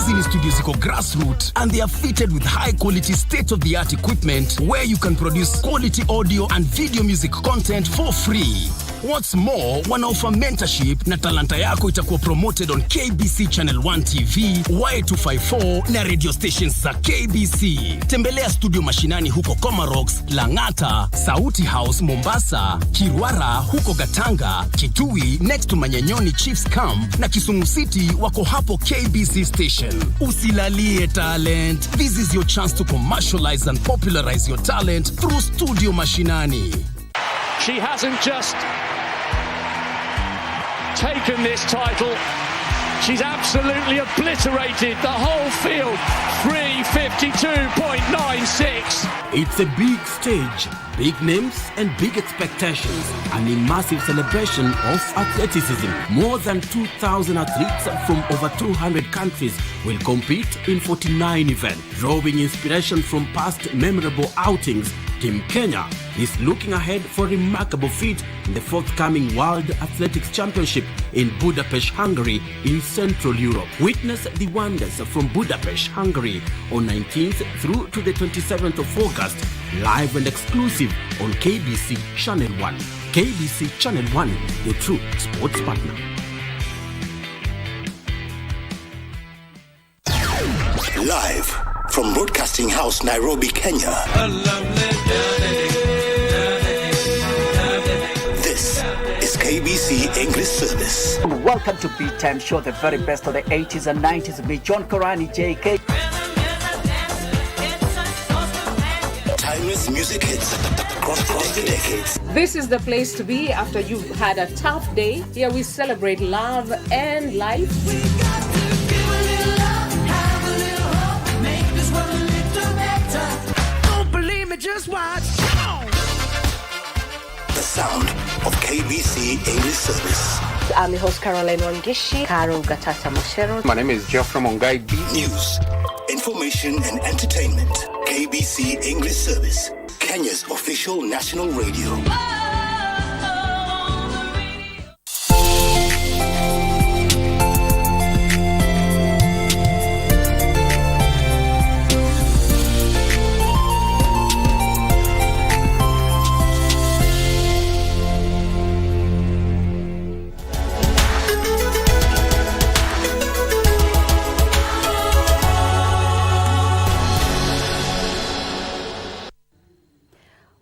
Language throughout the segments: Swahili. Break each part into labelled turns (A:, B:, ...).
A: Hizi ni studios ziko Grassroots and they are fitted with high quality state-of-the-art equipment where you can produce quality audio and video music content for free. What's more, wanaoffer mentorship na talanta yako itakuwa promoted on KBC Channel 1 TV, Y254 na radio stations za KBC. Tembelea studio mashinani huko Comarox, Langata, Sauti House Mombasa, Kirwara huko Gatanga, Kitui next to Manyanyoni Chiefs Camp na Kisumu City wako hapo KBC Station. Usilalie talent. This is your chance to commercialize and popularize your talent through studio mashinani.
B: She hasn't just taken this title, she's absolutely obliterated the whole field. 3:52.96.
C: It's a big stage, big names and big expectations. An immersive celebration of athleticism. More than 2,000 athletes from over 200 countries will compete in 49 events, drawing inspiration from past memorable outings. Team Kenya is looking ahead for a remarkable feat in the forthcoming World Athletics Championship in Budapest, Hungary, in Central Europe. Witness the wonders from Budapest, Hungary, on 19th through to the 27th of August, live and exclusive on KBC Channel 1. KBC Channel 1, your true sports partner.
D: Live from Broadcasting House, Nairobi, Kenya. This is KBC English Service.
E: Welcome to Beat Time Show, the very best of the 80s and 90s. Me, John Korani, JK.
D: Timeless music hits across the decades.
F: This is the place to be after you've had a tough day. Here we celebrate love and life.
A: Just watch.
D: The sound of KBC English Service.
G: I'm your host Caroline Wangishi, Karo Gatata Moshero.
H: My name is Geoffrey Mongai.
D: News, information and entertainment. KBC English Service, Kenya's official national radio.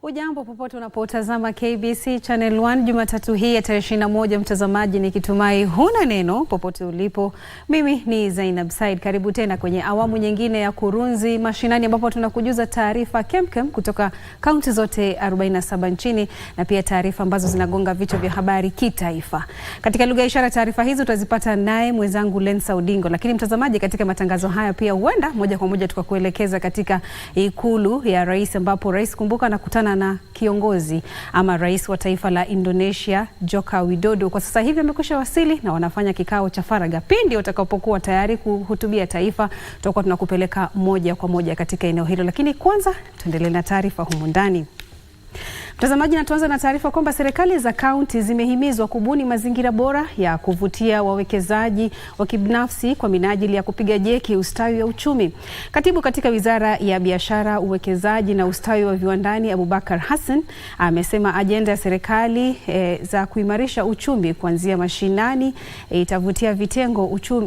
I: Ujambo popote unapotazama KBC Channel 1 Jumatatu hii ya tarehe 21, mtazamaji, nikitumai huna neno popote ulipo. Mimi ni Zainab Said. Karibu tena kwenye awamu nyingine ya Kurunzi Mashinani, ambapo tunakujuza taarifa kemkem kutoka kaunti zote 47 nchini na pia taarifa ambazo zinagonga vichwa vya habari kitaifa. Katika lugha ya ishara taarifa hizo utazipata naye mwenzangu Lensa Odingo. Lakini mtazamaji, katika matangazo haya pia huenda moja kwa moja tukakuelekeza katika ikulu ya rais, ambapo rais kumbuka anakutana na kiongozi ama rais wa taifa la Indonesia Joko Widodo. Kwa sasa hivi amekwisha wasili na wanafanya kikao cha faragha. Pindi watakapokuwa tayari kuhutubia taifa, tutakuwa tunakupeleka moja kwa moja katika eneo hilo. Lakini kwanza tuendelee na taarifa humu ndani. Mtazamaji, na tuanze na taarifa kwamba serikali za kaunti zimehimizwa kubuni mazingira bora ya kuvutia wawekezaji wa kibinafsi kwa minajili ya kupiga jeki ustawi wa uchumi. Katibu katika Wizara ya Biashara, Uwekezaji na Ustawi wa Viwandani, Abubakar Hassan, amesema ajenda ya serikali za kuimarisha uchumi kuanzia mashinani itavutia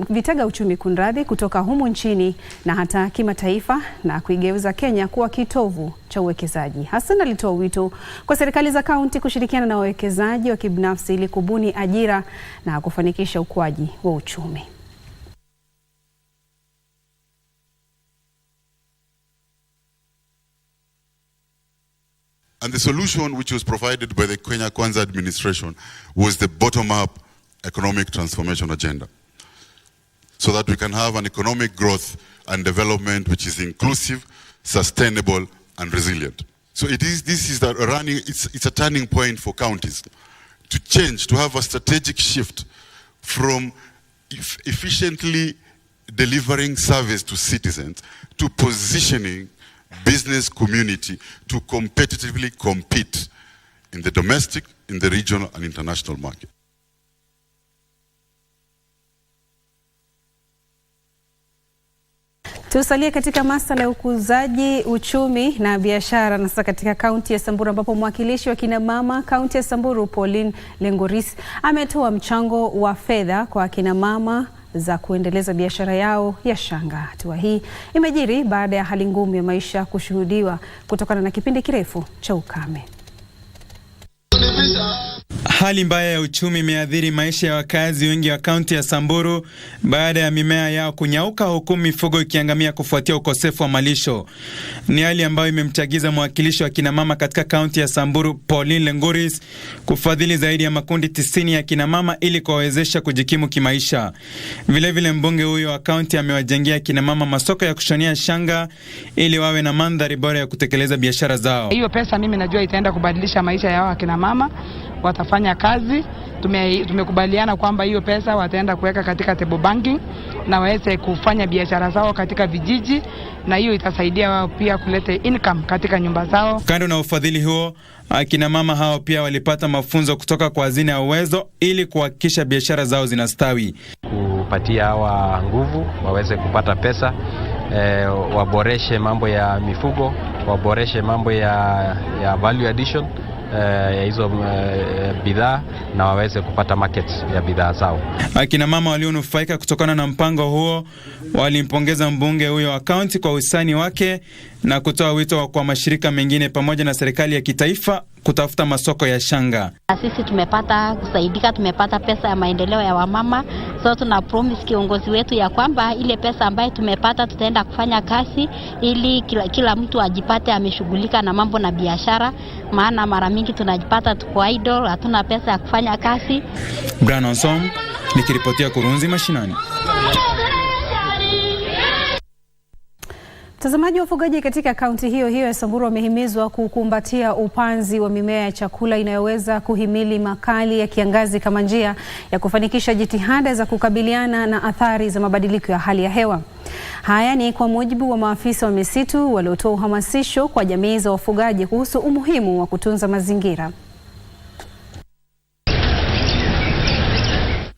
I: vitega uchumi kunradhi kutoka humu nchini na hata kimataifa na kuigeuza Kenya kuwa kitovu cha uwekezaji. Hassan alitoa wito kwa serikali za kaunti kushirikiana na wawekezaji wa kibinafsi ili kubuni ajira na kufanikisha ukuaji wa uchumi.
J: And the solution which was provided by the Kenya Kwanza administration was the bottom-up economic transformation agenda, so that we can have an economic growth and development which is inclusive, sustainable and resilient. So it's a turning point for counties to change, to have a strategic shift from efficiently delivering service to citizens to positioning business community to competitively compete in the domestic, in the regional and international market.
I: Tusalie katika masuala ya ukuzaji uchumi na biashara na sasa katika kaunti ya Samburu ambapo mwakilishi wa kina mama kaunti ya Samburu Pauline Lengoris ametoa mchango wa fedha kwa kina mama za kuendeleza biashara yao ya shanga. Hatua hii imejiri baada ya hali ngumu ya maisha kushuhudiwa kutokana na kipindi kirefu cha ukame.
H: Hali mbaya ya uchumi imeathiri maisha ya wakazi wengi wa kaunti ya Samburu baada ya mimea yao kunyauka huku mifugo ikiangamia kufuatia ukosefu wa malisho. Ni hali ambayo imemchagiza mwakilishi wa kina mama katika kaunti ya Samburu Pauline Lengoris kufadhili zaidi ya makundi 90 ya kina mama ili kuwawezesha kujikimu kimaisha. Vilevile mbunge huyo wa kaunti amewajengea kina mama masoko ya kushonia shanga ili wawe na mandhari bora ya kutekeleza biashara zao.
K: Hiyo pesa mimi najua itaenda kubadilisha maisha yao kina mama. Watafanya kazi. Tumekubaliana kwamba hiyo pesa wataenda kuweka katika table banking na waweze kufanya biashara zao katika vijiji, na hiyo itasaidia wao pia kuleta income katika nyumba zao.
H: Kando na ufadhili huo, akina mama hao pia walipata mafunzo kutoka kwa hazina ya uwezo ili kuhakikisha biashara zao zinastawi.
L: Kupatia hawa nguvu waweze kupata pesa, waboreshe mambo ya mifugo, waboreshe mambo ya value addition ya hizo bidhaa na waweze kupata markets ya bidhaa zao. Akina mama walionufaika kutokana na mpango huo walimpongeza mbunge huyo wa kaunti kwa uhisani wake na kutoa wito kwa mashirika mengine pamoja na serikali ya kitaifa kutafuta masoko ya shanga.
M: Sisi tumepata kusaidika, tumepata pesa ya maendeleo ya wamama. So tuna promise kiongozi wetu ya kwamba ile pesa ambayo tumepata tutaenda kufanya kazi ili kila mtu ajipate ameshughulika na mambo na biashara, maana mara mingi tunajipata tuko idle, hatuna pesa ya kufanya kazi.
H: Grassroots nikiripotia Kurunzi mashinani.
I: Mtazamaji, wa ufugaji katika kaunti hiyo ya Samburu wamehimizwa kukumbatia upanzi wa mimea ya chakula inayoweza kuhimili makali ya kiangazi kama njia ya kufanikisha jitihada za kukabiliana na athari za mabadiliko ya hali ya hewa. Haya ni kwa mujibu wa maafisa wa misitu waliotoa uhamasisho kwa jamii za wafugaji kuhusu umuhimu wa kutunza mazingira.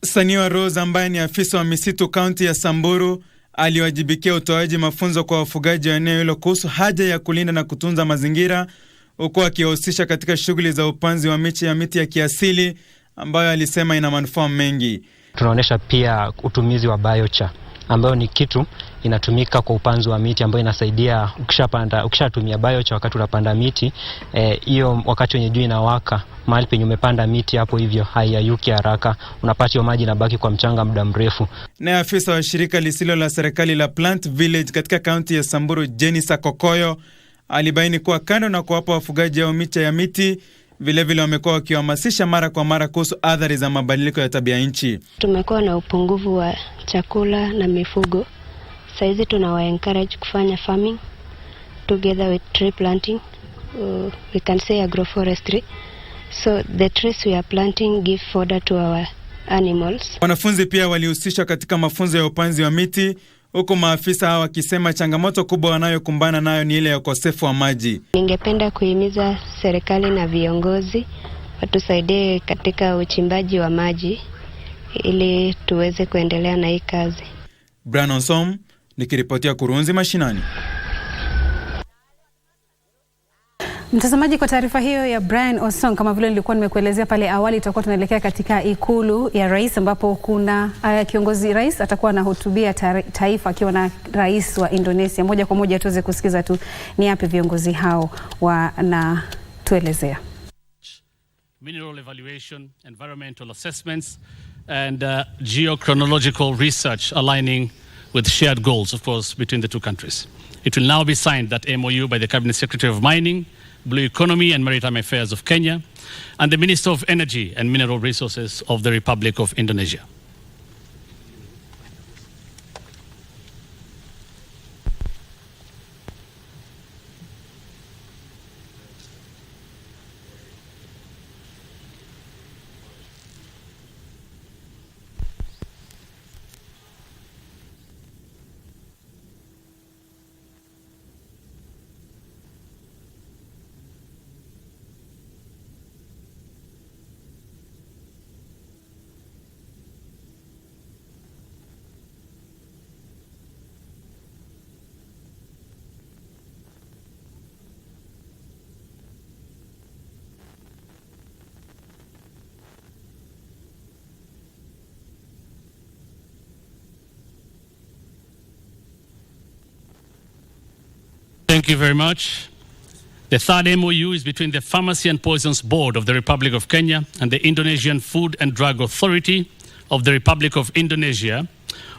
H: Saniwa Rose ambaye ni afisa wa misitu kaunti ya Samburu aliwajibikia utoaji mafunzo kwa wafugaji wa eneo hilo kuhusu haja ya kulinda na kutunza mazingira, huku akihusisha katika shughuli za upanzi wa miche ya miti ya kiasili ambayo alisema ina manufaa mengi.
N: Tunaonesha pia utumizi wa biochar ambayo ni kitu inatumika kwa upanzi wa miti ambayo inasaidia ukishatumia biochar wakati unapanda miti, hiyo wakati wenye jua inawaka mahali penye umepanda miti hapo hivyo haiyayuki haraka, unapata hiyo maji inabaki kwa mchanga muda mrefu.
H: Na afisa wa shirika lisilo la serikali la Plant Village katika kaunti ya Samburu Jenisa Kokoyo alibaini kuwa kando na kuwapa wafugaji hao miche ya miti, vilevile wamekuwa wakihamasisha mara kwa mara kuhusu athari za mabadiliko ya tabia nchi.
O: Tumekuwa na upungufu wa chakula na mifugo. Saizi tunawa encourage kufanya farming together with tree planting. We can say agroforestry. So the trees we are planting give fodder to our animals.
H: Wanafunzi pia walihusishwa katika mafunzo ya upanzi wa miti, huku maafisa hawa wakisema changamoto kubwa wanayokumbana nayo ni ile ya ukosefu wa maji. Ningependa
O: kuhimiza serikali na viongozi watusaidie katika uchimbaji wa maji ili tuweze kuendelea na hii kazi.
H: Grassroots nikiripotia Kurunzi mashinani.
I: Mtazamaji, kwa taarifa hiyo ya Brian Osong, kama vile nilikuwa nimekuelezea pale awali, tutakuwa tunaelekea katika ikulu ya rais ambapo kuna kiongozi rais atakuwa anahutubia taifa akiwa na rais wa Indonesia. Moja kwa moja tuweze kusikiza tu ni yapi viongozi hao wanatuelezea.
B: Mineral evaluation, environmental assessments and geochronological research aligning with shared goals, of course, between the two countries. It will now be signed, that MOU, by the Cabinet Secretary of Mining, Blue Economy and Maritime Affairs of Kenya and the Minister of Energy and Mineral Resources of the Republic of Indonesia. Thank you very much. The third MOU is between the Pharmacy and Poisons Board of the Republic of Kenya and the Indonesian Food and Drug Authority of the Republic of Indonesia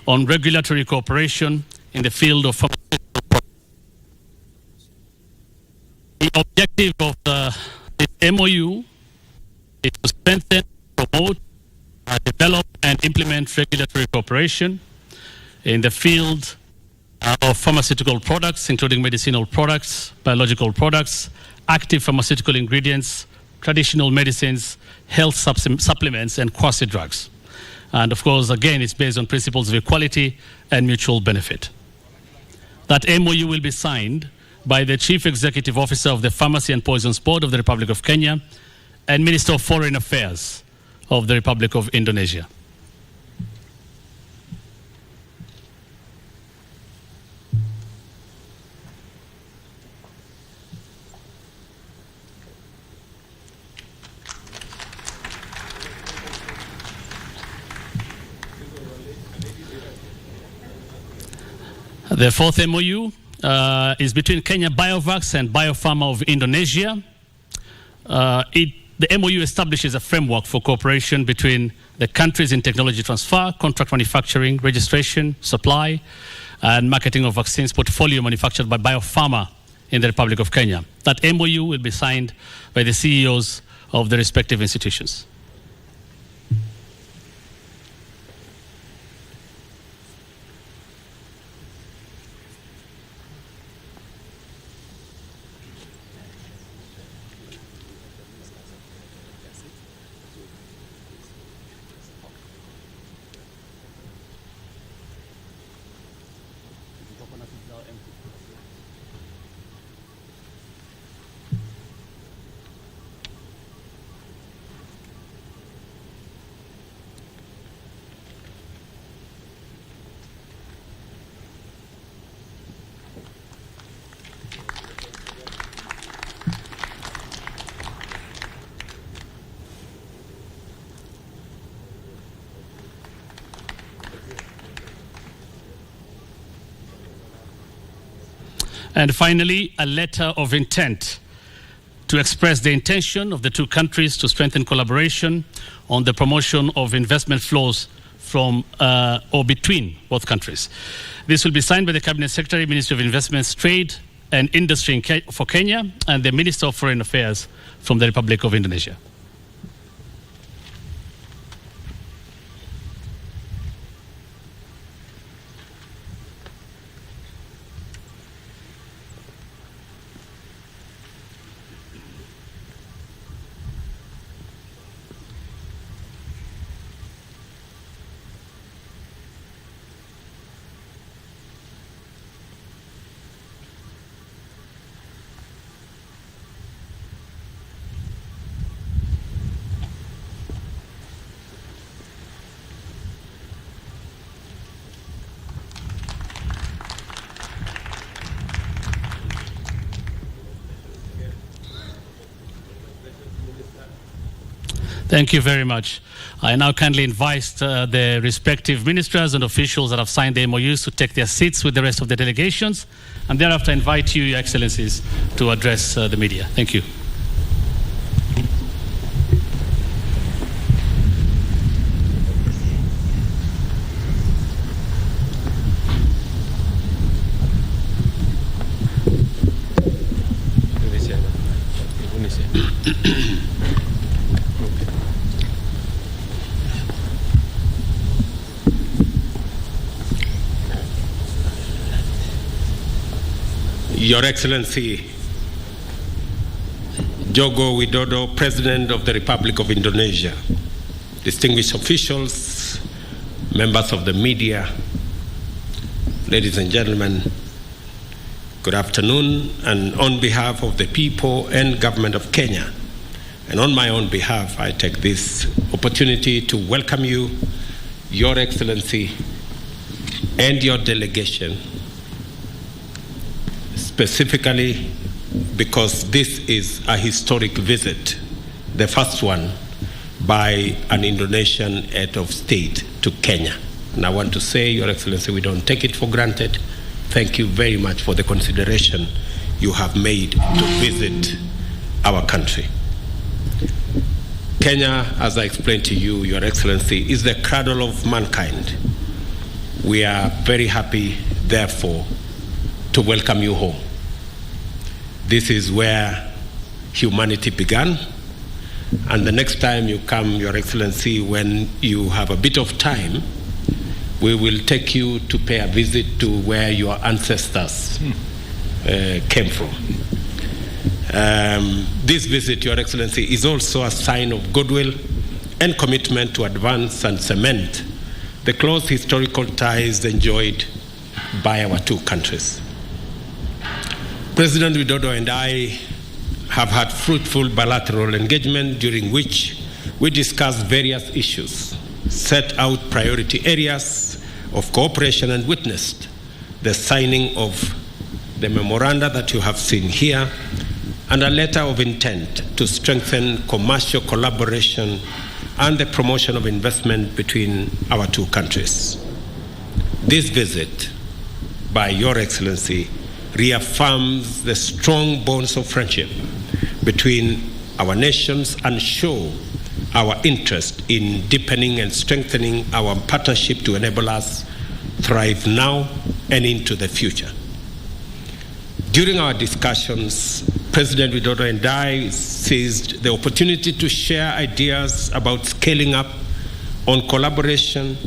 B: on regulatory cooperation in the field of pharmaceutical products. The objective of this MOU is to strengthen, promote, develop and implement regulatory cooperation in the field of pharmaceutical products, including medicinal products, biological products, active pharmaceutical ingredients, traditional medicines, health supplements, and quasi-drugs. And of course, again, it's based on principles of equality and mutual benefit. That MOU will be signed by the Chief Executive Officer of the Pharmacy and Poisons Board of the Republic of Kenya and Minister of Foreign Affairs of the Republic of Indonesia. The fourth MOU is between Kenya Biovax and Biopharma of Indonesia. The MOU establishes a framework for cooperation between the countries in technology transfer, contract manufacturing, registration, supply, and marketing of vaccines portfolio manufactured by Biopharma in the Republic of Kenya. That MOU will be signed by the CEOs of the respective institutions. And finally, a letter of intent to express the intention of the two countries to strengthen collaboration on the promotion of investment flows from or between both countries. This will be signed by the Cabinet Secretary, Ministry of Investments, Trade and Industry for Kenya, and the Minister of Foreign Affairs from the Republic of Indonesia. Thank you very much. I now kindly invite the respective ministers and officials that have signed the MOUs to take their seats with the rest of the delegations, and thereafter invite you, Your Excellencies, to address the media. Thank you.
P: Your Excellency Joko Widodo, President of the Republic of Indonesia, distinguished officials, members of the media, ladies and gentlemen, good afternoon, and on behalf of the people and government of Kenya, and on my own behalf, I take this opportunity to welcome you, Your Excellency, and your delegation, specifically because this is a historic visit, the first one by an Indonesian head of state to Kenya. And I want to say, Your Excellency, we don't take it for granted. Thank you very much for the consideration you have made to visit our country. Kenya, as I explained to you, Your Excellency, is the cradle of mankind. We are very happy, therefore, to welcome you home. This is where humanity began, and the next time you come, Your Excellency, when you have a bit of time, we will take you to pay a visit to where your ancestors came from. This visit, Your Excellency, is also a sign of goodwill and commitment to advance and cement the close historical ties enjoyed by our two countries. President Widodo and I have had fruitful bilateral engagement during which we discussed various issues, set out priority areas of cooperation, and witnessed the signing of the memoranda that you have seen here and a letter of intent to strengthen commercial collaboration and the promotion of investment between our two countries. This visit by Your Excellency reaffirms the strong bonds of friendship between our nations and show our interest in deepening and strengthening our partnership to enable us thrive now and into the future. During our discussions, President Widodo and I seized the opportunity to share ideas about scaling up on collaboration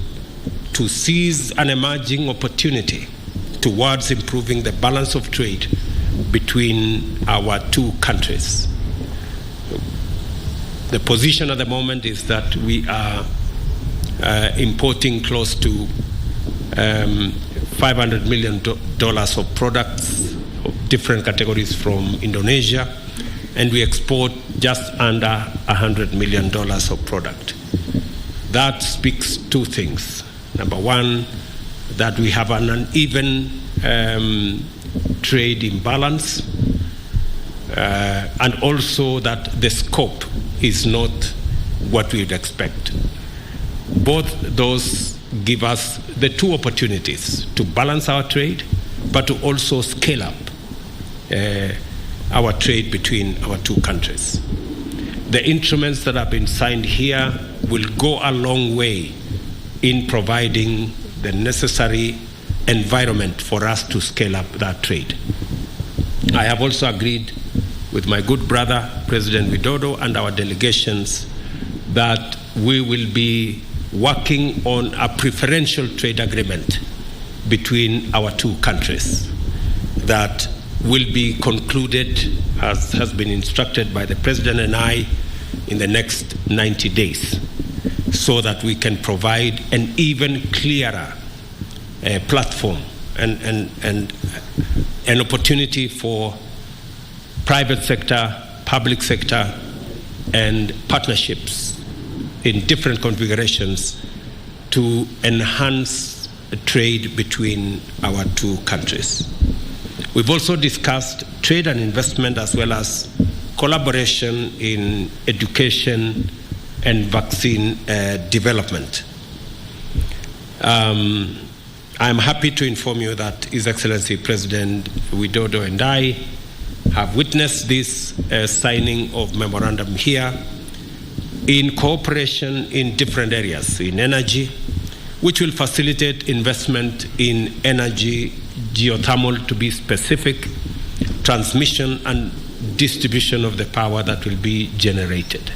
P: to seize an emerging opportunity towards improving the balance of trade between our two countries. The position at the moment is that we are importing close to $500 million of products of different categories from Indonesia, and we export just under $100 million of product. That speaks two things. Number one, that we have an uneven trade imbalance, and also that the scope is not what we would expect. Both those give us the two opportunities to balance our trade, but to also scale up our trade between our two countries. The instruments that have been signed here will go a long way in providing the necessary environment for us to scale up that trade. I have also agreed with my good brother, President Widodo, and our delegations that we will be working on a preferential trade agreement between our two countries that will be concluded, as has been instructed by the President and I, in the next 90 days, so that we can provide an even clearer platform and an opportunity for private sector, public sector, and partnerships in different configurations to enhance trade between our two countries. We've also discussed trade and investment as well as collaboration in education and vaccine development. I'm happy to inform you that His Excellency President Widodo and I have witnessed this signing of memorandum here in cooperation in different areas, in energy, which will facilitate investment in energy, geothermal to be specific, transmission and distribution of the power that will be generated.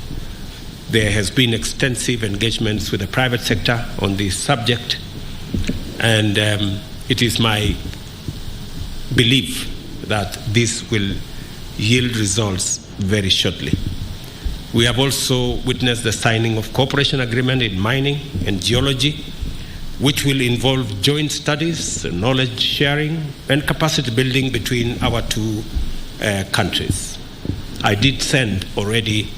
P: There has been extensive engagements with the private sector on this subject, and it is my belief that this will yield results very shortly. We have also witnessed the signing of cooperation agreement in mining and geology, which will involve joint studies, knowledge sharing, and capacity building between our two countries. I did send already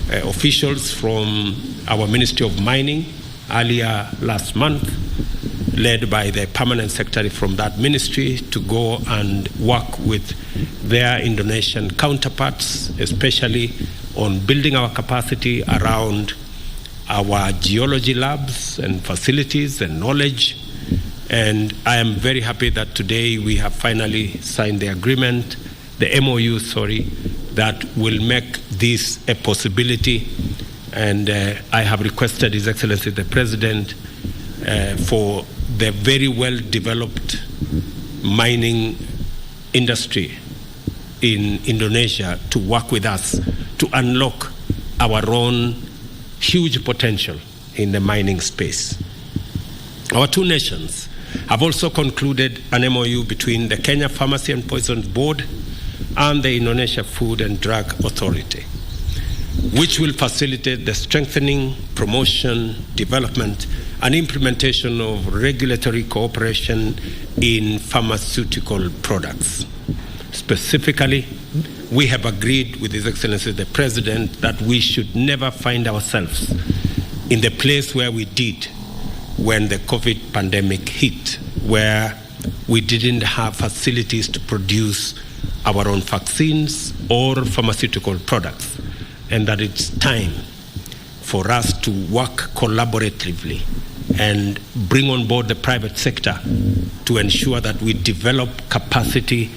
P: officials from our Ministry of Mining earlier last month, led by the permanent secretary from that ministry, to go and work with their Indonesian counterparts, especially on building our capacity around our geology labs and facilities and knowledge. And I am very happy that today we have finally signed the agreement the MOU, that will make this a possibility. And I have requested His Excellency the President for the very well-developed mining industry in Indonesia to work with us to unlock our own huge potential in the mining space. Our two nations have also concluded an MOU between the Kenya Pharmacy and Poisons Board and the Indonesia Food and Drug Authority, which will facilitate the strengthening, promotion, development, and implementation of regulatory cooperation in pharmaceutical products. Specifically, we have agreed with His Excellency the President that we should never find ourselves in the place where we did when the COVID pandemic hit, where we didn't have facilities to produce our own vaccines or pharmaceutical products, and that it's time for us to work collaboratively and bring on board the private sector to ensure that we develop capacity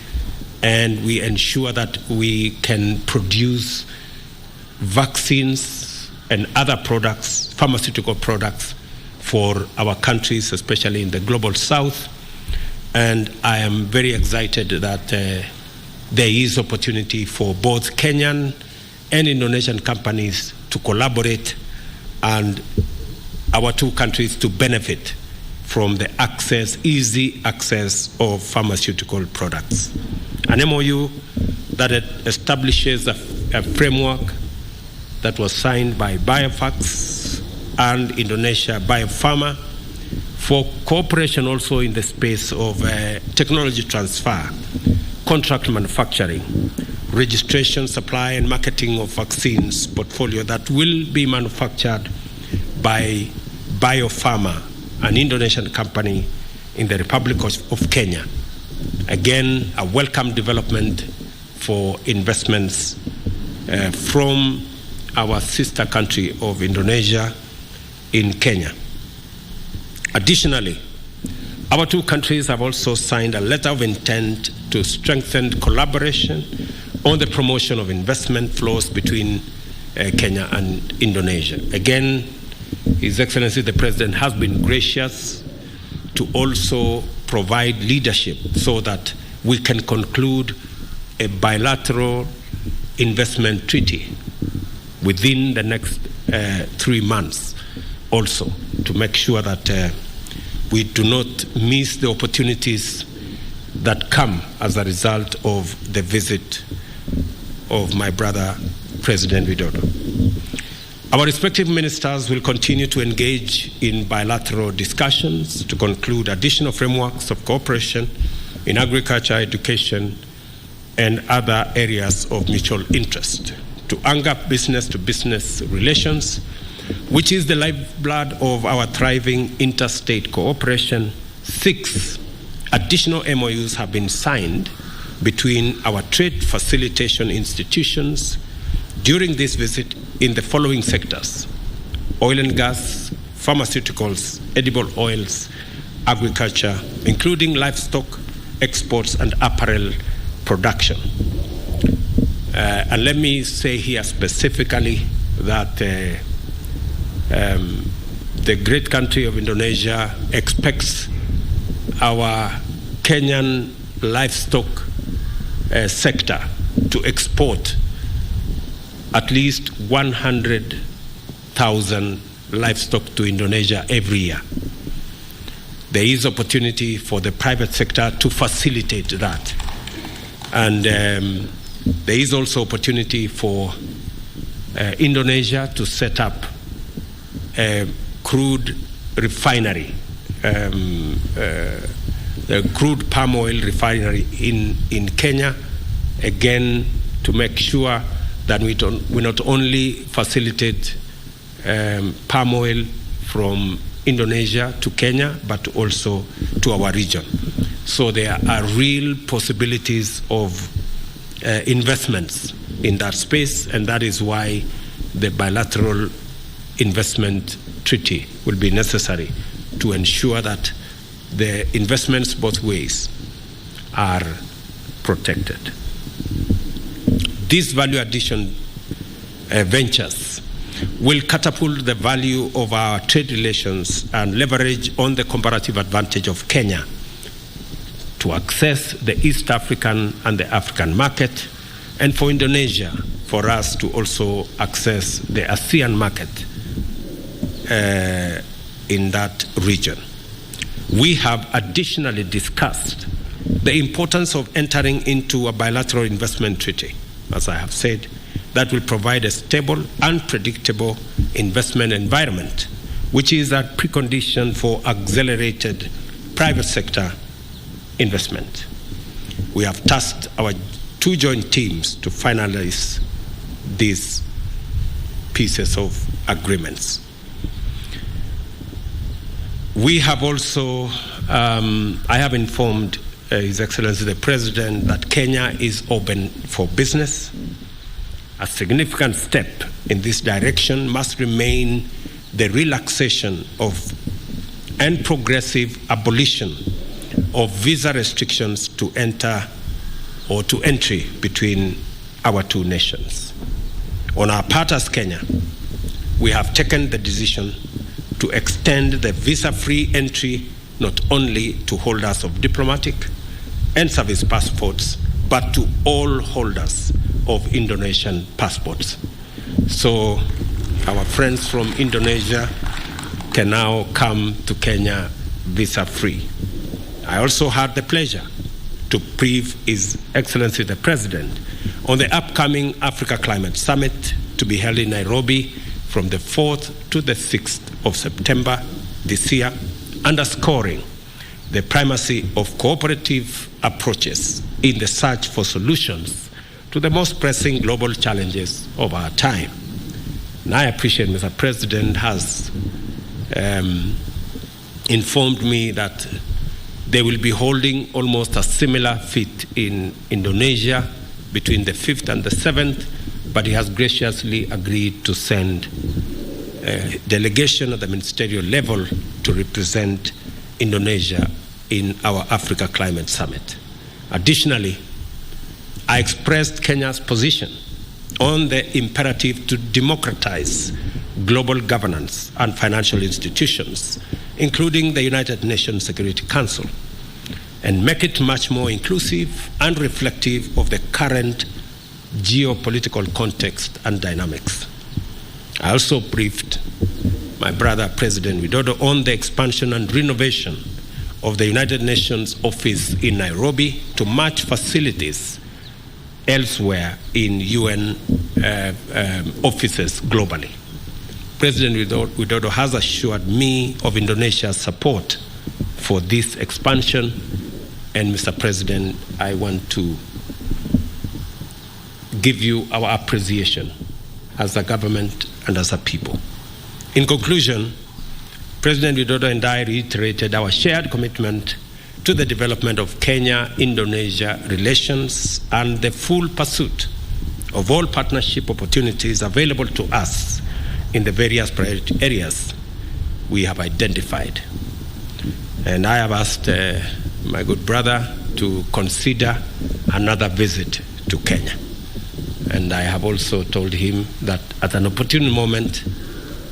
P: and we ensure that we can produce vaccines and other products, pharmaceutical products, for our countries, especially in the global south. And I am very excited that there is opportunity for both Kenyan and Indonesian companies to collaborate and our two countries to benefit from the easy access of pharmaceutical products. An MOU that establishes a framework that was signed by Biofax and Indonesia Biopharma for cooperation also in the space of technology transfer, contract manufacturing, registration, supply, and marketing of vaccines portfolio that will be manufactured by Biopharma, an Indonesian company in the Republic of Kenya. Again, a welcome development for investments from our sister country of Indonesia in Kenya. Additionally, our two countries have also signed a letter of intent to strengthen collaboration on the promotion of investment flows between Kenya and Indonesia. Again, His Excellency the President has been gracious to also provide leadership so that we can conclude a bilateral investment treaty within the next 3 months, also to make sure that we do not miss the opportunities that come as a result of the visit of my brother, President Widodo. Our respective ministers will continue to engage in bilateral discussions to conclude additional frameworks of cooperation in agriculture, education, and other areas of mutual interest to anchor up business-to-business relations, which is the lifeblood of our thriving interstate cooperation. 6 additional MOUs have been signed between our trade facilitation institutions during this visit in the following sectors: oil and gas, pharmaceuticals, edible oils, agriculture, including livestock, exports, and apparel production. And let me say here specifically that the great country of Indonesia expects our Kenyan livestock sector to export at least 100,000 livestock to Indonesia every year. There is opportunity for the private sector to facilitate that. And there is also opportunity for Indonesia to set up a crude refinery, the crude palm oil refinery in Kenya, again to make sure that we not only facilitate palm oil from Indonesia to Kenya, but also to our region. So there are real possibilities of investments in that space, and that is why the bilateral investment treaty will be necessary to ensure that the investments both ways are protected. These value addition ventures will catapult the value of our trade relations and leverage on the comparative advantage of Kenya to access the East African and the African market, and for Indonesia, for us to also access the ASEAN market in that region. We have additionally discussed the importance of entering into a bilateral investment treaty, as I have said, that will provide a stable and predictable investment environment, which is a precondition for accelerated private sector investment. We have tasked our two joint teams to finalize these pieces of agreements. We have also, I have informed His Excellency the President that Kenya is open for business. A significant step in this direction must remain the relaxation of and progressive abolition of visa restrictions to enter or to entry between our two nations. On our part as Kenya, we have taken the decision to extend the visa-free entry not only to holders of diplomatic and service passports, but to all holders of Indonesian passports. So our friends from Indonesia can now come to Kenya visa-free. I also had the pleasure to brief His Excellency the President on the upcoming Africa Climate Summit to be held in Nairobi from the 4th to the 6th of September this year, underscoring the primacy of cooperative approaches in the search for solutions to the most pressing global challenges of our time. And I appreciate Mr. President has informed me that they will be holding almost a similar feat in Indonesia between the 5th and the 7th, but he has graciously agreed to send a delegation at the ministerial level to represent Indonesia in our Africa Climate Summit. Additionally, I expressed Kenya's position on the imperative to democratize global governance and financial institutions, including the United Nations Security Council, and make it much more inclusive and reflective of the current geopolitical context and dynamics. I also briefed my brother, President Widodo, on the expansion and renovation of the United Nations office in Nairobi to match facilities elsewhere in UN offices globally. President Widodo has assured me of Indonesia's support for this expansion, and Mr. President, I want to give you our appreciation as a government and as a people. In conclusion, President Widodo and I reiterated our shared commitment to the development of Kenya-Indonesia relations and the full pursuit of all partnership opportunities available to us in the various priority areas we have identified. And I have asked my good brother to consider another visit to Kenya. And I have also told him that at an opportune moment,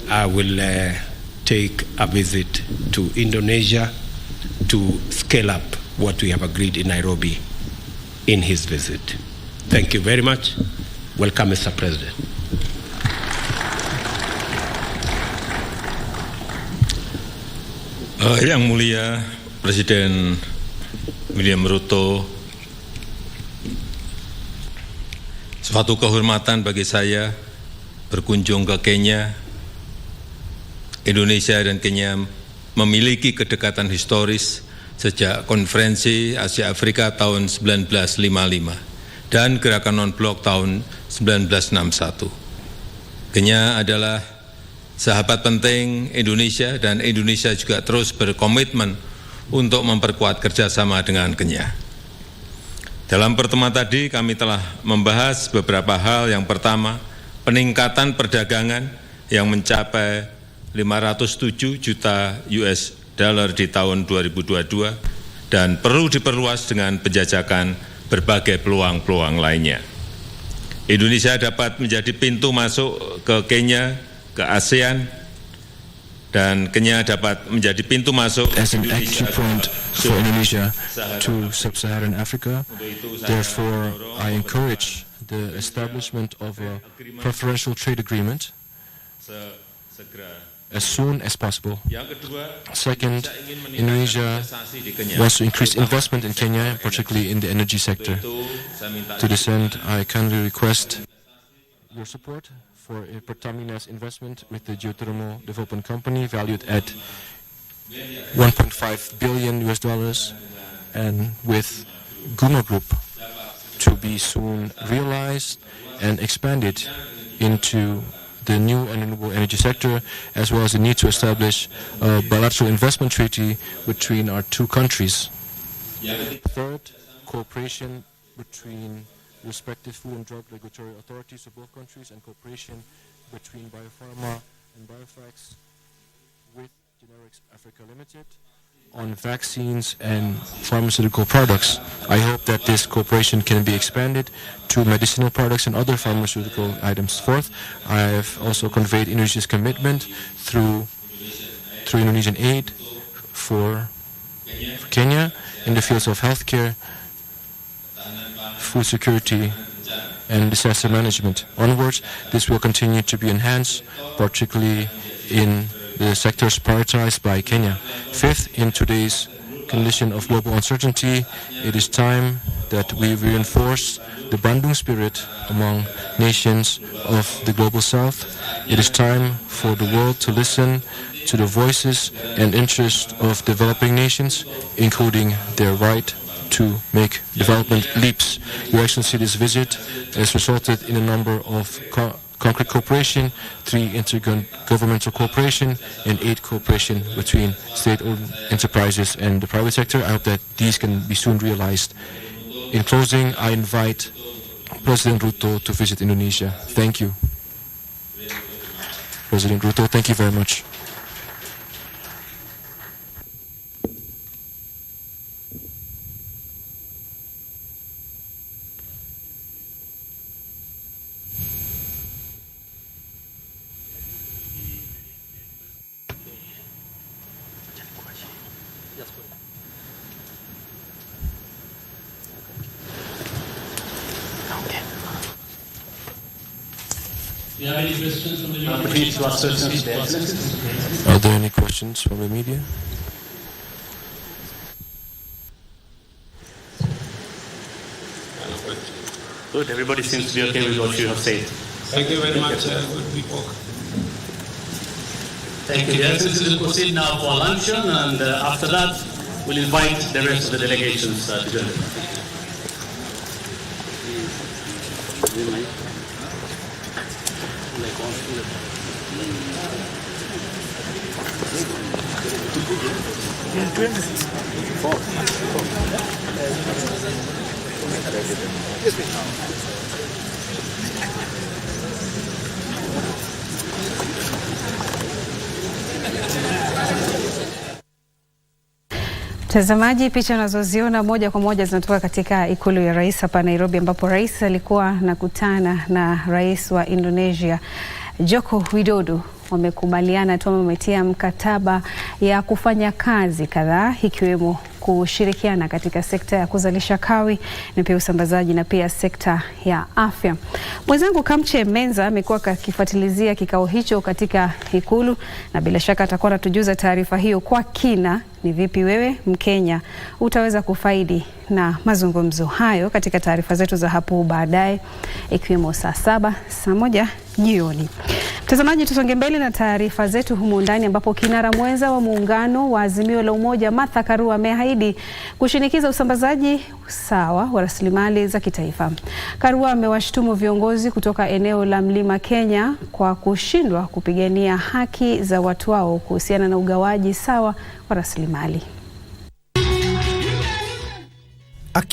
P: I will take a visit to Indonesia to scale up what we have agreed in Nairobi in his visit. Thank you very much. Welcome, Mr. President.
Q: Yang Mulia Presiden William Ruto, suatu kehormatan bagi saya berkunjung ke Kenya. Indonesia dan Kenya memiliki kedekatan historis sejak konferensi Asia Afrika tahun 1955 dan gerakan non-blok tahun 1961. Kenya adalah sahabat penting Indonesia dan Indonesia juga terus berkomitmen untuk memperkuat kerjasama dengan Kenya. Dalam pertemuan tadi kami telah membahas beberapa hal. Yang pertama, peningkatan perdagangan yang mencapai 507 juta US dollar di tahun 2022 dan perlu diperluas dengan penjajakan berbagai peluang-peluang lainnya. Indonesia dapat menjadi pintu masuk ke Kenya, ke ASEAN, dan Kenya dapat menjadi pintu masuk
R: as an entry point for Indonesia to sub-Saharan Africa. Therefore, I encourage the establishment of a preferential trade agreement as soon as possible. Second, Indonesia wants to increase investment in Kenya, particularly in the energy sector. To this end, I kindly request your support for a Pertamina's investment with the Geothermal Development Company valued at $1.5 billion and with Guma Group to be soon realized and expanded into the new and renewable energy sector, as well as the need to establish a bilateral investment treaty between our two countries. Third, cooperation between respective food and drug regulatory authorities of both countries and cooperation between Biopharma and Biofax with Generics Africa Limited on vaccines and pharmaceutical products. I hope that this cooperation can be expanded to medicinal products and other pharmaceutical items. Fourth, I have also conveyed Indonesia's commitment through Indonesian aid for Kenya in the fields of healthcare, food security, and disaster management. Onwards, this will continue to be enhanced, particularly in the sectors prioritized by Kenya. Fifth, in today's condition of global uncertainty, it is time that we reinforce the Bandung spirit among nations of the global south. It is time for the world to listen to the voices and interests of developing nations, including their right to make development leaps. Your Excellency, this visit has resulted in a number of concrete cooperation, 3 intergovernmental cooperation, and 8 cooperation between state-owned enterprises and the private sector. I hope that these can be soon realized. In closing, I invite President Ruto to visit Indonesia. Thank you. President Ruto, thank you very much.
B: Do you have any questions from the media?
R: Are there any questions from the media?
B: Good, everybody seems to be okay with what you have said.
P: Thank you very much. Good report.
B: Thank you. We'll proceed now for luncheon, and after that, we'll invite the rest of the delegations to join us.
I: Mtazamaji, picha unazoziona moja kwa moja zinatoka katika ikulu ya rais hapa Nairobi, ambapo rais alikuwa anakutana na rais wa Indonesia Joko Widodo. Wamekubaliana tu, wametia mkataba ya kufanya kazi kadhaa, ikiwemo kushirikiana katika sekta ya kuzalisha kawi na pia usambazaji na pia sekta ya afya. Mwenzangu Kamche Menza amekuwa akifuatilizia kikao hicho katika ikulu, na bila shaka atakuwa anatujuza taarifa hiyo kwa kina. Ni vipi wewe Mkenya utaweza kufaidi na mazungumzo hayo katika taarifa zetu za hapo baadaye, ikiwemo saa 7, saa 1 jioni. Mtazamaji, tusonge mbele na taarifa zetu humu ndani, ambapo kinara mwenza wa muungano wa Azimio la Umoja Martha Karua ameahidi kushinikiza usambazaji sawa wa rasilimali za kitaifa. Karua amewashtumu viongozi kutoka eneo la Mlima Kenya kwa kushindwa kupigania haki za watu wao kuhusiana na ugawaji sawa wa rasilimali.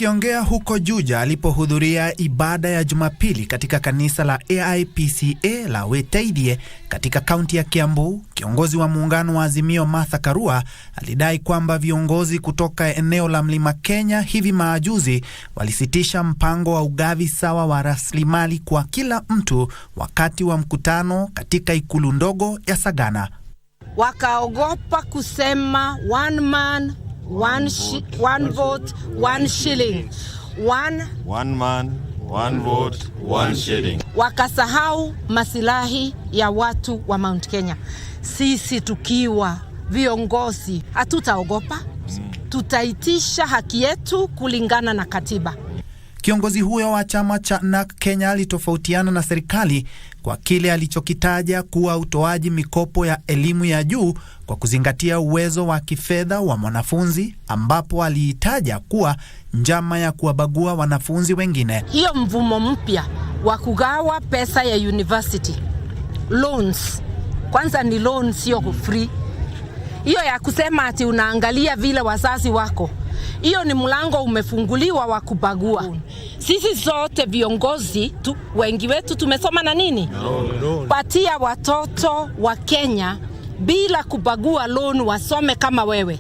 S: Akiongea huko Juja alipohudhuria ibada ya Jumapili katika kanisa la AIPCA la Wetaidie katika kaunti ya Kiambu, kiongozi wa muungano wa Azimio Martha Karua alidai kwamba viongozi kutoka eneo la Mlima Kenya hivi majuzi walisitisha mpango wa ugavi sawa wa rasilimali kwa kila mtu wakati wa mkutano katika ikulu ndogo ya Sagana.
T: Wakaogopa kusema one man, one vote, one shilling. One man, one vote, one shilling. Wakasahau masilahi ya watu wa Mount Kenya. Sisi tukiwa viongozi hatutaogopa. Tutaitisha haki yetu kulingana na katiba.
S: Kiongozi huyo wa chama cha NAK Kenya alitofautiana na serikali kwa kile alichokitaja kuwa utoaji mikopo ya elimu ya juu kwa kuzingatia uwezo wa kifedha wa mwanafunzi, ambapo aliitaja kuwa njama ya kuwabagua wanafunzi wengine.
T: Hiyo mvumo mpya wa kugawa pesa ya university loans, kwanza ni loan sio free. Hiyo ya kusema ati unaangalia vile wazazi wako, hiyo ni mlango umefunguliwa wa kubagua. Sisi zote viongozi wengi wetu tumesoma na nini? Patia watoto wa Kenya bila kubagua loan wasome kama wewe.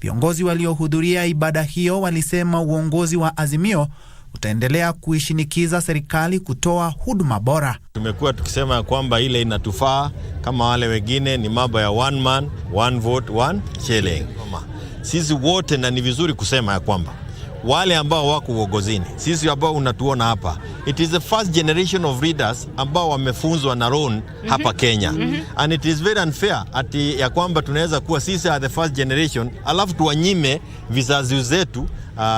S: Viongozi waliohudhuria ibada hiyo walisema uongozi wa Azimio utaendelea kuishinikiza serikali kutoa huduma bora.
U: Tumekuwa tukisema kwamba ile inatufaa kama wale wengine ni mambo ya one man, one vote, one shilling. Sisi wote, na ni vizuri kusema ya kwamba wale ambao wako uongozini, sisi ambao unatuona hapa, it is the first generation of leaders ambao wamefunzwa na Ron hapa Kenya. And it is very unfair ati ya kwamba tunaweza kuwa sisi are the first generation alafu tuwanyime vizazi zetu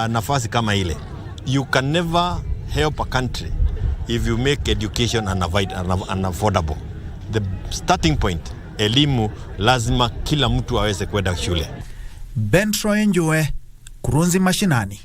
U: nafasi kama ile. You can never help a country if you make education unaffordable. The starting point, elimu, lazima kila mtu aweze kwenda shule.
S: Bentroy Njue, Kurunzi Mashinani.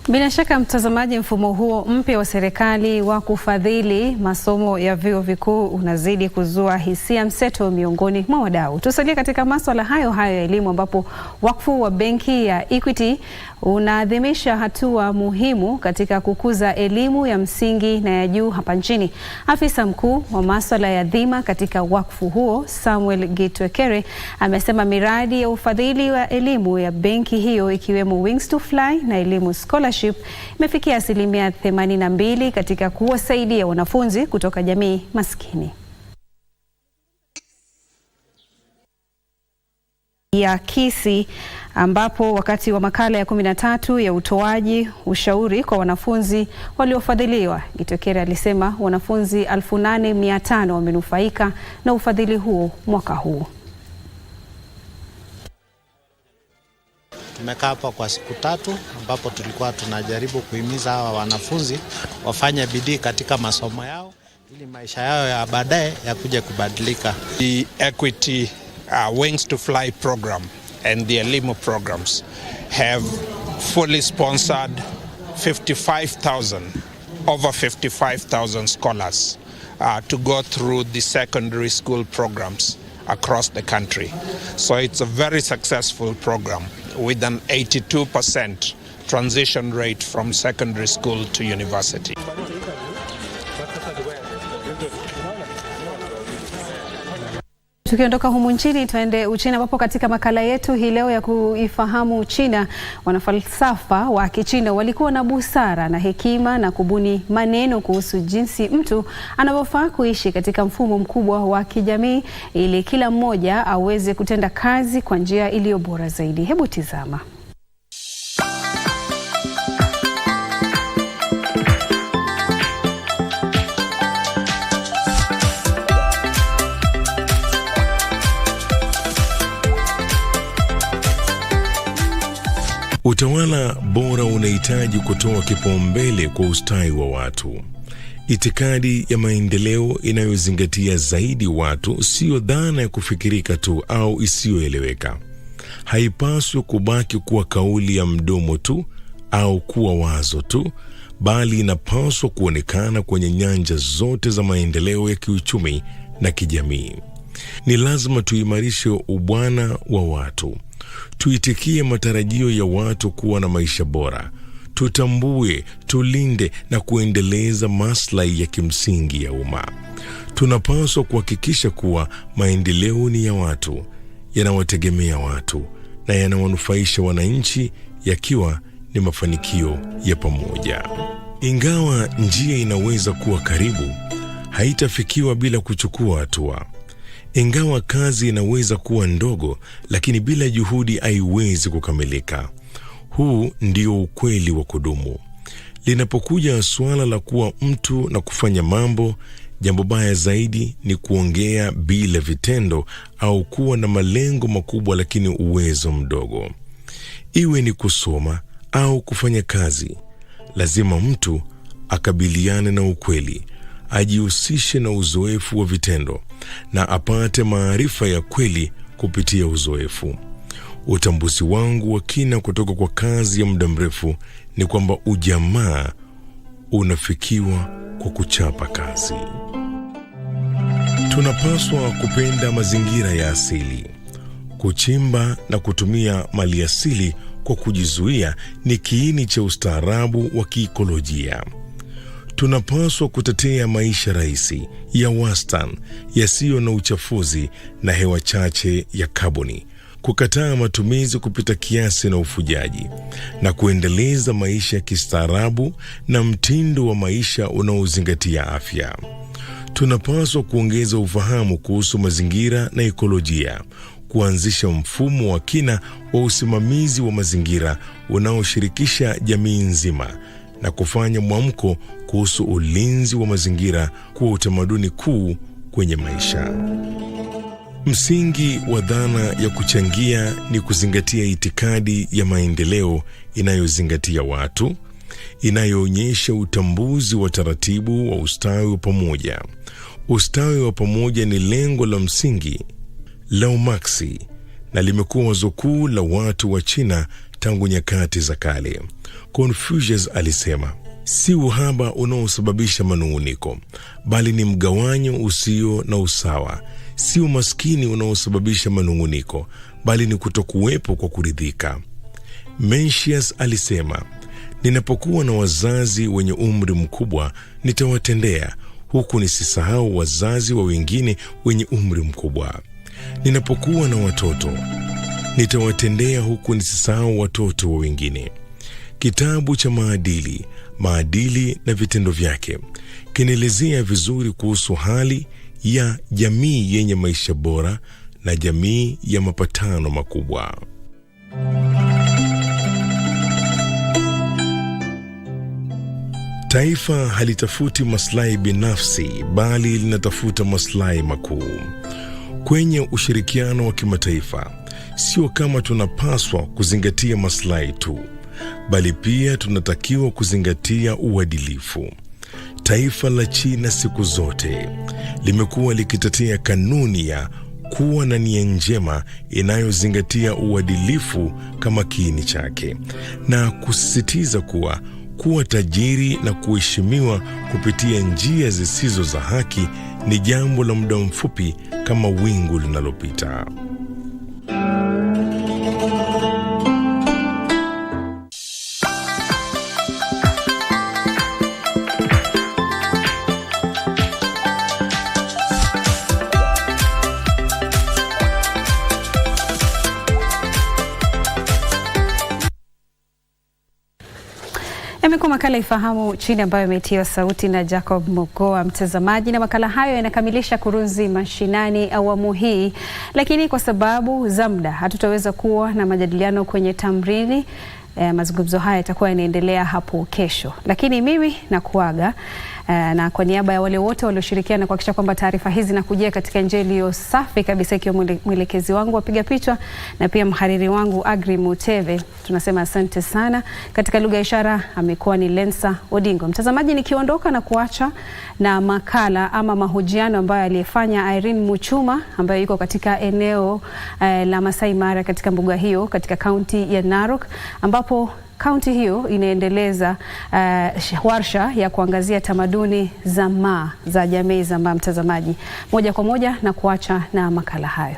I: Bila shaka mtazamaji, mfumo huo mpya wa serikali wa kufadhili masomo ya vyuo vikuu unazidi kuzua hisia mseto miongoni mwa wadau. Tusalie katika masuala hayo ya elimu, ambapo wakfu wa benki ya Equity unaadhimisha hatua muhimu katika kukuza elimu ya msingi na ya juu hapa nchini. Afisa mkuu wa masuala ya dhima katika wakfu huo, Samuel Gitwekere, amesema miradi ya ufadhili wa elimu ya benki hiyo ikiwemo Wings to Fly na elimu scholarship imefikia 82% katika kuwasaidia wanafunzi kutoka jamii maskini. Ya Kisi, ambapo wakati wa makala ya 13 ya utoaji ushauri kwa wanafunzi waliofadhiliwa, Gitokere alisema wanafunzi 8,500 wamenufaika na ufadhili huo mwaka huu.
V: Tumekaa hapa kwa siku 3 ambapo tulikuwa tunajaribu kuhimiza hawa wanafunzi wafanye bidii katika masomo yao ili maisha yao ya baadaye yakuje kubadilika.
W: The Equity Wings to Fly program and the Elimu programs have fully sponsored over 55,000 scholars to go through the secondary school programs across the country. So it's a very successful program with an 82% transition rate from secondary school to university.
I: Tukiondoka humu nchini tuende Uchina, ambapo katika makala yetu hii leo ya kuifahamu Uchina, wanafalsafa wa Kichina walikuwa na busara na hekima na kubuni maneno kuhusu jinsi mtu anavyofaa kuishi katika mfumo mkubwa wa kijamii ili kila mmoja aweze kutenda kazi kwa njia iliyo bora zaidi. Hebu tizama.
X: Utawala bora unahitaji kutoa kipaumbele kwa ustawi wa watu. Itikadi ya maendeleo inayozingatia zaidi watu sio dhana ya kufikirika tu au isiyoeleweka. Haipaswi kubaki kuwa kauli ya mdomo tu au kuwa wazo tu, bali inapaswa kuonekana kwenye nyanja zote za maendeleo ya kiuchumi na kijamii. Ni lazima tuimarishe ubwana wa watu, tuitikie matarajio ya watu kuwa na maisha bora, tutambue, tulinde na kuendeleza maslahi ya kimsingi ya umma. Tunapaswa kuhakikisha kuwa maendeleo ni ya watu, yanawategemea watu na yanawanufaisha wananchi, yakiwa ni mafanikio ya pamoja. Ingawa njia inaweza kuwa karibu, haitafikiwa bila kuchukua hatua. Ingawa kazi inaweza kuwa ndogo, lakini bila juhudi haiwezi kukamilika. Huu ndio ukweli wa kudumu. Linapokuja suala la kuwa mtu na kufanya mambo, jambo baya zaidi ni kuongea bila vitendo au kuwa na malengo makubwa lakini uwezo mdogo. Iwe ni kusoma au kufanya kazi, lazima mtu akabiliane na ukweli, ajihusishe na uzoefu wa vitendo na apate maarifa ya kweli kupitia uzoefu. Utambuzi wangu wa kina kutoka kwa kazi ya muda mrefu ni kwamba ujamaa unafikiwa kwa kuchapa kazi. Tunapaswa kupenda mazingira ya asili. Kuchimba na kutumia maliasili kwa kujizuia ni kiini cha ustaarabu wa kiikolojia. Tunapaswa kutetea maisha rahisi, ya wastani, yasiyo na uchafuzi na hewa chache ya kaboni, kukataa matumizi kupita kiasi na ufujaji, na kuendeleza maisha ya kistaarabu na mtindo wa maisha unaozingatia afya. Tunapaswa kuongeza ufahamu kuhusu mazingira na ekolojia, kuanzisha mfumo wa kina wa usimamizi wa mazingira unaoshirikisha jamii nzima, na kufanya mwamko kuhusu ulinzi wa mazingira kuwa utamaduni kuu kwenye maisha. Msingi wa dhana ya kuchangia ni kuzingatia itikadi ya maendeleo inayozingatia watu, inayoonyesha utambuzi wa taratibu wa ustawi wa pamoja. Ustawi wa pamoja ni lengo la msingi la umaksi na limekuwa wazo kuu la watu wa China tangu nyakati za kale. Confucius alisema, si uhaba unaosababisha manung'uniko, bali ni mgawanyo usio na usawa. Si umaskini unaosababisha manung'uniko, bali ni kutokuwepo kwa kuridhika. Mencius alisema, ninapokuwa na wazazi wenye umri mkubwa, nitawatendea huku nisisahau wazazi wa wengine wenye umri mkubwa. Ninapokuwa na watoto, nitawatendea huku nisisahau watoto wa wengine. Kitabu cha Maadili na Vitendo vyake kinaelezea vizuri kuhusu hali ya jamii yenye maisha bora na jamii ya mapatano makubwa. Taifa halitafuti maslahi binafsi, bali linatafuta maslahi makuu. Kwenye ushirikiano wa kimataifa, sio kama tunapaswa kuzingatia maslahi tu, bali pia tunatakiwa kuzingatia uadilifu. Taifa la China siku zote limekuwa likitetea kanuni ya kuwa na nia njema inayozingatia uadilifu kama kiini chake, na kusisitiza kuwa tajiri na kuheshimiwa kupitia njia zisizo za haki ni jambo la muda mfupi kama wingu linalopita.
I: Yamekuwa makala Ifahamu Chini ambayo imetiwa sauti na Jacob Mogoa, mtazamaji, na makala hayo yanakamilisha Kurunzi Mashinani awamu hii, lakini kwa sababu za muda hatutaweza kuwa na majadiliano kwenye tamrini. Mazungumzo haya yatakuwa yanaendelea hapo kesho, lakini mimi nakuaga na kwa niaba ya wale wote walioshirikiana kuhakikisha kwamba taarifa hizi nakujia katika njia iliyo safi kabisa, ikiwa mwelekezi wangu wapiga picha na pia mhariri wangu Agri Muteve, tunasema asante sana. Katika lugha ya ishara amekuwa ni Lensa Odingo. Mtazamaji, nikiondoka na kuacha na makala ama mahojiano ambayo aliyefanya Irene Muchuma ambayo yuko katika eneo la Masai Mara katika mbuga hiyo katika kaunti ya Narok, ambapo ambapo kaunti hiyo inaendeleza warsha ya kuangazia tamaduni za Maa za jamii za Maa. Mtazamaji, moja kwa moja na kuacha na makala hayo.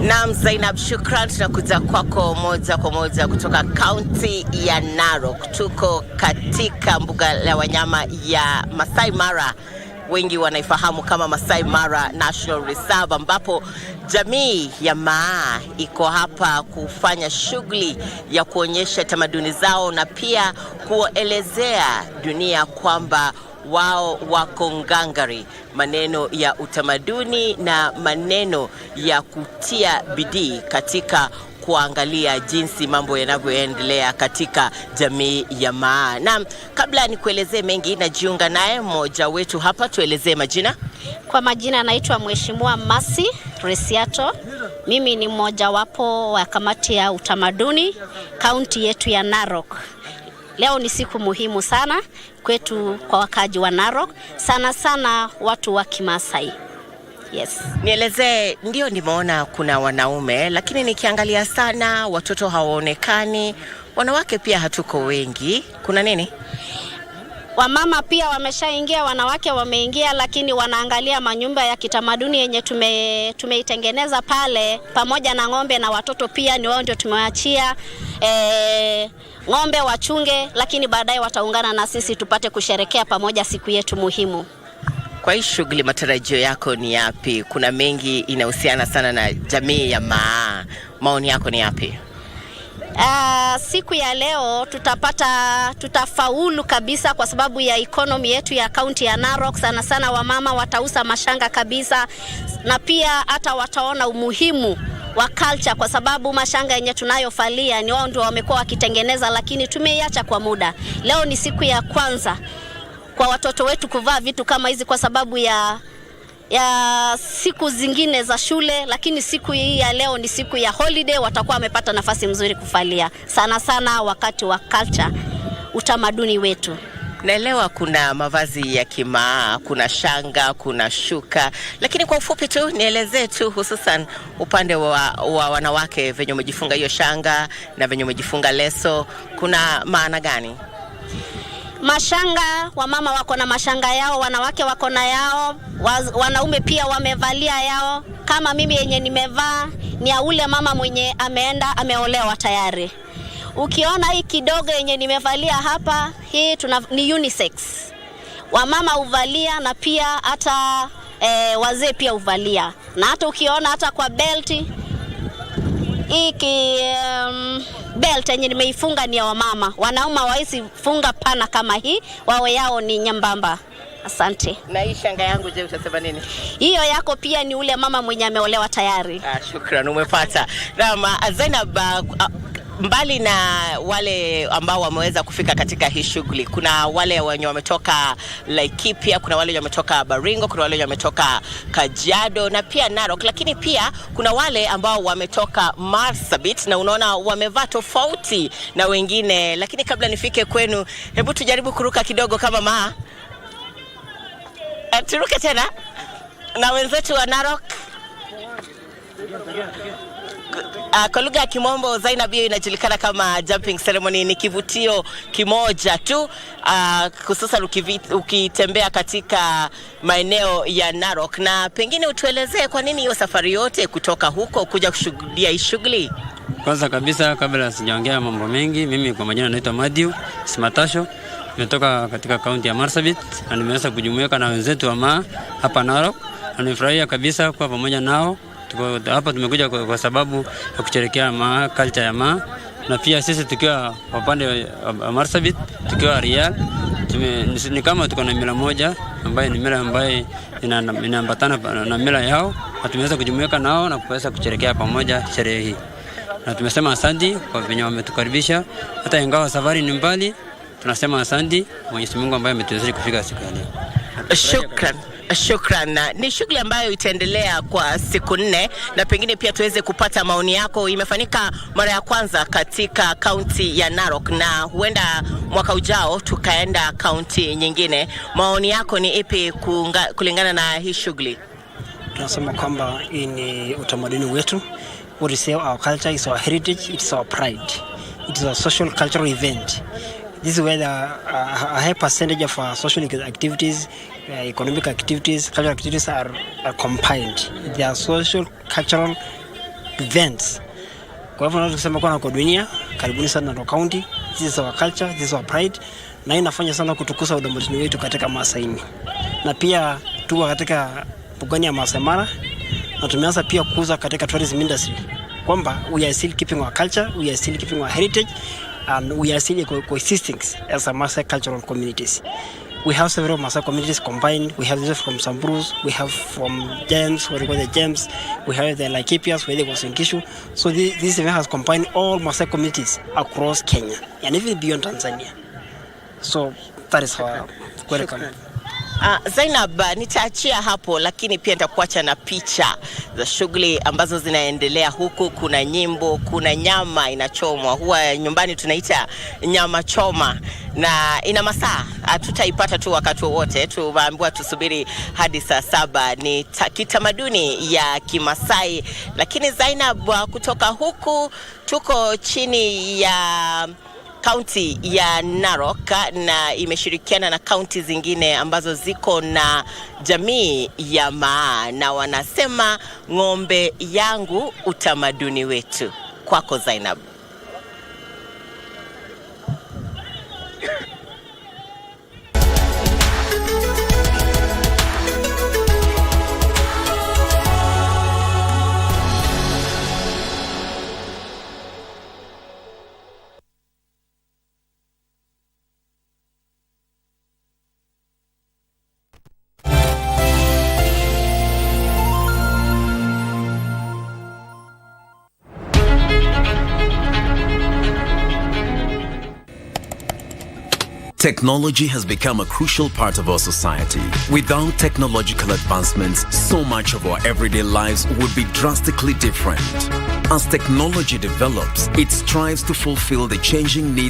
A: Naam, Zainab, shukran. Tunakuja kwako moja kwa moja kutoka kaunti ya Narok. Tuko katika mbuga la wanyama ya Masai Mara, wengi wanaifahamu kama Masai Mara National Reserve, ambapo jamii ya Maa iko hapa kufanya shughuli ya kuonyesha tamaduni zao na pia kuelezea dunia kwamba wao wako ngangari. Maneno ya utamaduni na maneno ya kutia bidii katika kuangalia jinsi mambo yanavyoendelea katika jamii ya Maa. Na kabla nikuelezee mengi, najiunga naye mmoja wetu hapa. Tuelezee majina.
C: Kwa majina naitwa Mheshimiwa Masi Resiato. Mimi ni mmoja wapo wa kamati ya utamaduni kaunti yetu ya Narok. Leo ni siku muhimu sana kwetu kwa wakaji wa Narok, sana sana watu wa Kimasai. Yes.
A: Nielezee, ndio nimeona kuna wanaume, lakini nikiangalia sana watoto hawaonekani, wanawake pia hatuko wengi. Kuna nini?
C: Wamama pia wameshaingia, wanawake wameingia, lakini wanaangalia manyumba ya kitamaduni yenye tumeitengeneza pale, pamoja na ng'ombe na watoto pia ni wao ndio tumewaachia ng'ombe wachunge, lakini baadaye wataungana na sisi tupate kusherekea pamoja siku yetu muhimu.
A: Kwa hii shughuli matarajio yako ni yapi? Kuna mengi inahusiana sana na jamii ya Maa. Maoni yako ni yapi?
C: Siku ya leo tutafaulu kabisa kwa sababu ya economy yetu ya kaunti ya Narok. Sana sana wamama watauza mashanga kabisa, na pia hata wataona umuhimu wa culture, kwa sababu mashanga yenye tunayofalia ni wao ndio wamekuwa wakitengeneza, lakini tumeiacha kwa muda. Leo ni siku ya kwanza kwa watoto wetu kuvaa vitu kama hizi kwa sababu ya siku zingine za shule, lakini siku hii ya leo ni siku ya holiday, watakuwa wamepata nafasi mzuri kufalia sana sana wakati wa culture, utamaduni wetu.
A: Naelewa kuna mavazi ya Kimaa, kuna shanga, kuna shuka, lakini kwa ufupi tu nielezee tu hususan upande wa wanawake, venye umejifunga hiyo shanga na venye umejifunga leso, kuna maana gani?
C: Mashanga, wamama wako na mashanga yao, wanawake wako na yao, wanaume pia wamevalia yao. Kama mimi yenye nimevaa ni ya ule mama mwenye ameolewa tayari. Ukiona hii kidogo yenye nimevalia hapa, hii ni unisex. Wamama uvalia na pia hata wazee pia uvalia. Na hata ukiona hata kwa belt, hii belt yenye nimeifunga ni ya wamama. Wanaume hawezi funga pana kama hii, wao yao ni nyambamba. Asante.
A: Na hii shanga yangu je, utasema nini?
C: Hiyo yako pia ni ule mama mwenye ameolewa tayari.
A: Shukrani, umepata. Rama, Zainab, mbali na wale ambao wameweza kufika katika hii shughuli, kuna wale wenye wametoka Laikipia, kuna wale wenye wametoka Baringo, kuna wale wenye wametoka Kajiado na pia Narok, lakini pia kuna wale ambao wametoka Marsabit na unaona wamevaa tofauti na wengine. Lakini kabla nifike kwenu, hebu tujaribu kuruka kidogo kama Maa. Turuke tena na wenzetu wa Narok. Kwa lugha ya Kimombo, Zainab, hiyo inajulikana kama jumping ceremony. Ni kivutio kimoja tu, hususan ukitembea katika maeneo ya Narok. Na pengine utuelezee kwa nini hiyo safari yote kutoka huko kuja kushuhudia hii shughuli?
E: Kwanza kabisa, kabla sijaongea mambo mengi, mimi kwa majina naitwa Matthew Smatasho. Nimetoka katika kaunti ya Marsabit na nimeweza kujumuika na wenzetu wa Maa hapa Narok. Nimefurahia kabisa kwa pamoja nao. Hapa tumekuja kwa sababu ya kusherehekea Maa, culture ya Maa, na pia sisi tukiwa upande wa Marsabit, tukiwa Rial, ni kama tuko na mila moja ambayo ni mila ambayo inaambatana na mila yao, na tumeweza kujumuika nao na kuweza kusherehekea pamoja sherehe hii. na tumesema asante kwa venye wametukaribisha, hata ingawa safari ni mbali, tunasema asante Mwenyezi Mungu ambaye ametuwezesha kufika siku ya leo.
A: Shukran. Ni shughuli ambayo itaendelea kwa siku 4 na pengine pia tuweze kupata maoni yako. Imefanyika mara ya kwanza katika kaunti ya Narok na huenda mwaka ujao tukaenda kaunti nyingine. Maoni yako ni ipi kulingana na hii shughuli?
D: Tunasema kwamba hii ni utamaduni wetu. What is our culture is our heritage, it's our pride. It is a social cultural event. This is where a high percentage of our social activities, economic activities, cultural activities are combined. They are social cultural events. Kwa hivyo tunasema kwa dunia, karibuni sana Narok County. This is our culture, this is our pride. Na inafanya sana kutukuza utamaduni wetu katika Masaini. Na pia tuko katika bugani ya Masai Mara na tumeanza pia kuuza katika tourism industry. Kwamba we are still keeping our culture, we are still keeping our heritage, and we are still coexisting as a Maasai cultural communities. We have several Maasai communities combined. We have this from Samburus, we have from Gems, where we call the Gems, we have the Laikipias, where they go Sinkishu. So this event has combined all Maasai communities across Kenya and even beyond Tanzania. So that is our welcome.
A: Zainab, nitaachia hapo, lakini pia nitakuacha na picha za shughuli ambazo zinaendelea huku. Kuna nyimbo, kuna nyama inachomwa, huwa nyumbani tunaita nyama choma, na ina masaa, tutaipata tu wakati wote. Tumeambiwa tusubiri hadi saa 7. Ni kitamaduni ya Kimasai. Lakini Zainab, kutoka huku tuko chini ya kaunti ya Narok na imeshirikiana na kaunti zingine ambazo ziko na jamii ya Maa, na wanasema ng'ombe yangu utamaduni wetu. Kwako Zainab.
F: Technology has become a crucial part of our society. Without technological advancements, so much of our everyday lives would be drastically different. As technology develops, it strives to fulfill the changing needs